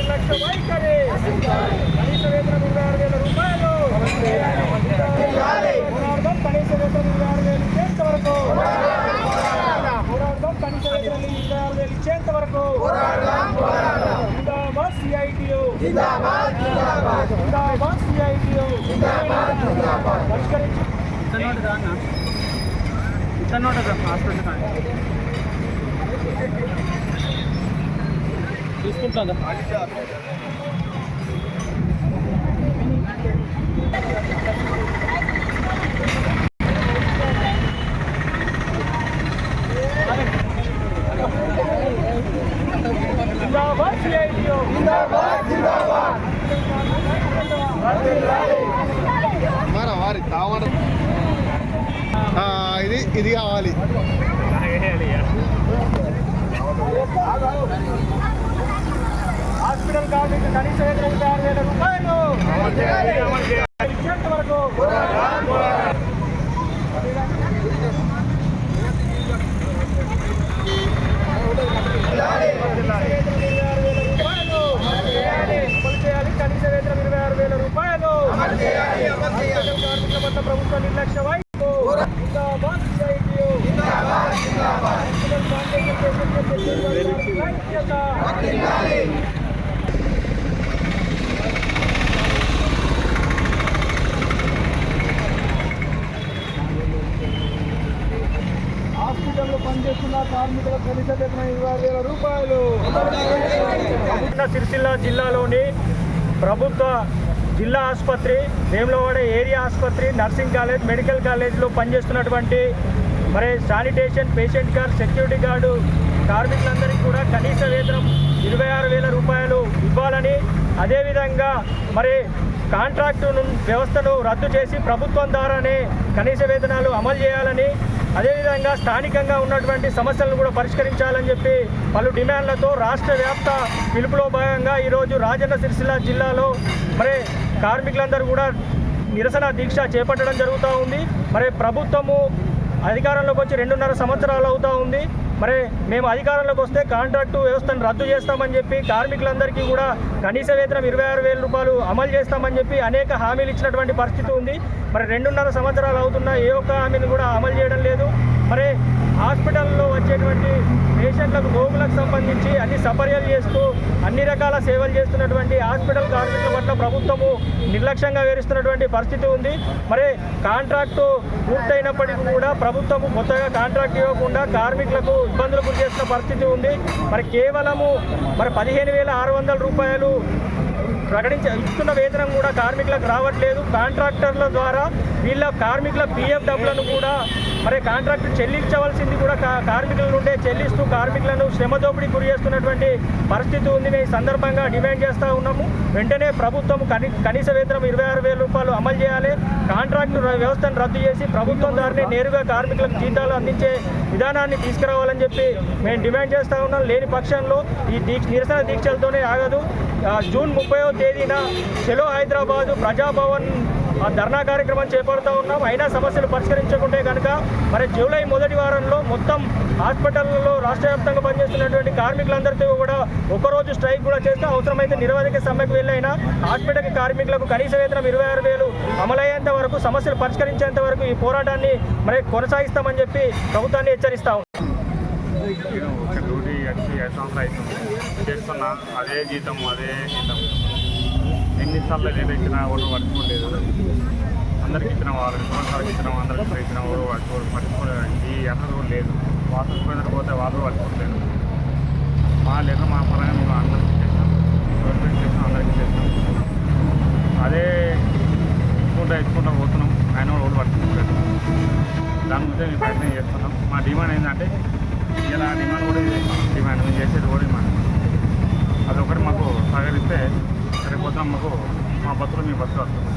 నిర్లక్ష్య వైఖరి కనీస వేతనం 26,000 రూపాయలు పోరాడదాం కనీస వేతనం 26,000 ఇచ్చేంత వరకు పోరాడదాం కనీస వేతనం 26,000 ఇచ్చేంత వరకు జిందాబాద్ సిఐటియు జిందాబాద్ సిఐటియు పరిష్కరించి తీసుకుంటుందా జిందాబాద్ సిఐటియు జిందాబాద్ వారి తావడ ఇది కావాలి. హాస్పిటల్ కార్మిక కనీస వేతనం 26,000 రూపాయలు ఇచ్చేంత వరకు కనీస వేతనం 26,000 రూపాయలు కార్మికుల పట్ల ప్రభుత్వ నిర్లక్ష్య వైపు హాస్పిటల్లో పనిచేస్తున్న కార్మికుల కనీస వేతనం 26,000 రూపాయలు. సిరిసిల్ల జిల్లాలోని ప్రభుత్వ జిల్లా ఆసుపత్రి, వేములవాడ ఏరియా ఆసుపత్రి, నర్సింగ్ కాలేజ్, మెడికల్ కాలేజ్లో పనిచేస్తున్నటువంటి మరి sanitation, patient guard, security guard కార్మికులందరికీ కూడా కనీస వేతనం 26,000 రూపాయలు ఇవ్వాలని, అదేవిధంగా మరి కాంట్రాక్టు వ్యవస్థను రద్దు చేసి ప్రభుత్వం ద్వారానే కనీస వేతనాలు అమలు చేయాలని, అదేవిధంగా స్థానికంగా ఉన్నటువంటి సమస్యలను కూడా పరిష్కరించాలని చెప్పి పలు డిమాండ్లతో రాష్ట్ర వ్యాప్త పిలుపులో భాగంగా ఈరోజు రాజన్న సిరిసిల్ల జిల్లాలో మరి కార్మికులందరూ కూడా నిరసన దీక్ష చేపట్టడం జరుగుతూ ఉంది. మరి ప్రభుత్వము అధికారంలోకి వచ్చి 2.5 సంవత్సరాలు అవుతూ ఉంది. మరి మేము అధికారంలోకి వస్తే కాంట్రాక్టు వ్యవస్థను రద్దు చేస్తామని చెప్పి కార్మికులందరికీ కూడా కనీస వేతనం 26,000 రూపాయలు అమలు చేస్తామని చెప్పి అనేక హామీలు ఇచ్చినటువంటి పరిస్థితి ఉంది. మరి 2.5 సంవత్సరాలు అవుతున్నా ఏ ఒక్క హామీని కూడా అమలు చేయడం లేదు. మరి హాస్పిటల్లో వచ్చేటువంటి పేషెంట్లకు, రోగులకు సంబంధించి అన్ని సపర్యలు చేస్తూ అన్ని రకాల సేవలు చేస్తున్నటువంటి హాస్పిటల్ కార్మికుల పట్ల ప్రభుత్వము నిర్లక్ష్యంగా వేరుస్తున్నటువంటి పరిస్థితి ఉంది. మరి కాంట్రాక్టు పూర్తయినప్పటికీ కూడా ప్రభుత్వము కొత్తగా కాంట్రాక్ట్ ఇవ్వకుండా కార్మికులకు ఇబ్బందులు గురి చేస్తున్న పరిస్థితి ఉంది. మరి కేవలము 15,600 రూపాయలు ఇస్తున్న వేతనం కూడా కార్మికులకు రావట్లేదు. కాంట్రాక్టర్ల ద్వారా వీళ్ళ కార్మికుల పిఎఫ్ డబ్బులను కూడా మరి కాంట్రాక్టు చెల్లించవలసింది కూడా కార్మికుల నుండే చెల్లిస్తూ కార్మికులను శ్రమ దోపిడీ గురి చేస్తున్నటువంటి పరిస్థితి ఉంది. ఈ సందర్భంగా డిమాండ్ చేస్తూ ఉన్నాము. వెంటనే ప్రభుత్వం కనీస వేతనం 26,000 రూపాయలు అమలు చేయాలి. కాంట్రాక్టు వ్యవస్థను రద్దు చేసి ప్రభుత్వం ద్వారానే నేరుగా కార్మికులకు జీతాలు అందించే విధానాన్ని తీసుకురావాలని చెప్పి మేము డిమాండ్ చేస్తూ ఉన్నాం. లేని పక్షంలో ఈ నిరసన దీక్షలతోనే ఆగదు. జూన్ 30వ తేదీన చలో హైదరాబాదు ప్రజాభవన్ ధర్నా కార్యక్రమం చేపడుతూ ఉన్నాం. అయినా సమస్యలు పరిష్కరించకుంటే కనుక మరి జూలై మొదటి వారంలో మొత్తం హాస్పిటల్లో రాష్ట్ర వ్యాప్తంగా పనిచేస్తున్నటువంటి కార్మికులందరితో కూడా ఒకరోజు స్ట్రైక్ కూడా చేస్తే అవసరమైతే నిరవధిక సమ్మెకు వెళ్ళైనా హాస్పిటల్ కార్మికులకు కనీస వేతనం 26,000 అమలయ్యేంత వరకు, సమస్యలు పరిష్కరించేంత వరకు ఈ పోరాటాన్ని మరి కొనసాగిస్తామని చెప్పి ప్రభుత్వాన్ని హెచ్చరిస్తా ఉన్నాం. డ్యూటీ 5 సంవత్సరాలు అవుతుంది చేస్తున్నా, అదే జీతం ఎన్నిసార్లు లేట్ ఇచ్చినా ఓటు పట్టుకోలేదు. అందరికి ఇచ్చిన వాళ్ళకి సంవత్సరాలకు ఇచ్చినాం, అందరికి ఇచ్చిన ఓటు పట్టుకోలేదు. ఈ అసలు కూడా లేదు. వాటర్ పోతే వాళ్ళు పట్టుకోలేదు. మా లెక్క మా పరంగా మేము అందరికి చేసినాం, గవర్నమెంట్ చేసినాం, అందరికీ చేసినాం. అదే ఇచ్చుకుంటా పోతున్నాం. ఆయన కూడా ఓటు పట్టుకోలేదు. దాని గురించి మేము ప్రయత్నం చేస్తున్నాం. మా డిమాండ్ ఏంటంటే ఇలా డిమాండ్ కూడా డిమాండ్ మేము చేసేది కూడా డిమాండ్. అదొకటి మాకు సహకరిస్తే సరిపోతున్నాం. మాకు మా బస్సులో మీ బస్సు వస్తుంది.